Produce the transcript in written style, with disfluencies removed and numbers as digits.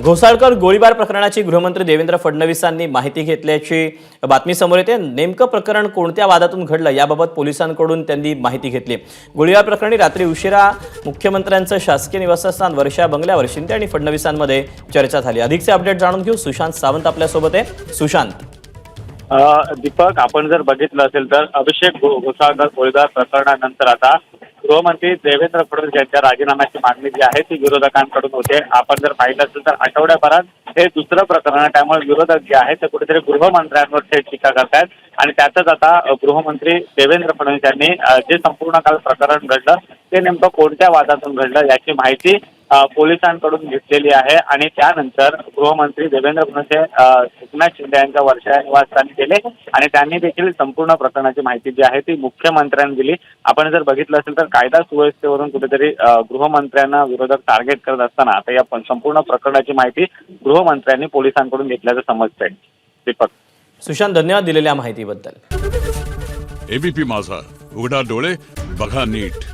घोसाळकर गोळीबार प्रकरणाची गृहमंत्री देवेंद्र फडणवीसांनी माहिती घेतल्याची बातमी समोर येते। नेमकं प्रकरण कोणत्या वादातून घडलं याबाबत पोलिसांकडून त्यांनी माहिती घेतली। गोळीबार प्रकरणी रात्री उशिरा मुख्यमंत्र्यांचं शासकीय निवासस्थान वर्षा बंगल्यावर शिंदे आणि फडणवीसांमध्ये चर्चा झाली। अधिकचे अपडेट जाणून घेऊ। सुशांत सावंत आपल्या सोबत आहे। सुशांत, दीपक, आपण जर बघितलं असेल तर अभिषेक घोसाळकर गोळीबार प्रकरणानंतर आता गृहमंत्री देवेंद्र फडणवीस यांच्या राजीनाम्याची मागणी जी आहे ती विरोधकांकडून होते। आपण जर पाहिलं असेल तर आठवड्याभरात हे दुसरं प्रकरण आहे, त्यामुळे विरोधक जे आहेत ते कुठेतरी गृहमंत्र्यांवर थेट टीका करतायत आणि त्यातच आता गृहमंत्री देवेंद्र फडणवीस यांनी जे संपूर्ण काल प्रकरण घडलं ते नेमकं कोणत्या वादातून घडलं याची माहिती पोलिसांकडून घेतलेली आहे आणि त्यानंतर गृहमंत्री देवेंद्र फडणवीस एकनाथ शिंदे यांच्या वर्षा निवासस्थानी गेले आणि त्यांनी देखील संपूर्ण प्रकरणाची माहिती जी आहे ती मुख्यमंत्र्यांनी दिली। आपण जर बघितलं असेल तर कायदा सुव्यवस्थेवरून कुठेतरी गृहमंत्र्यांना विरोधक टार्गेट करत असताना आता या संपूर्ण प्रकरणाची माहिती गृहमंत्र्यांनी पोलिसांकडून घेतल्याचं समजतंय। दीपक, सुशांत, धन्यवाद दिलेल्या माहितीबद्दल। एबीपी माझा, उघडा डोळे बघा नीट।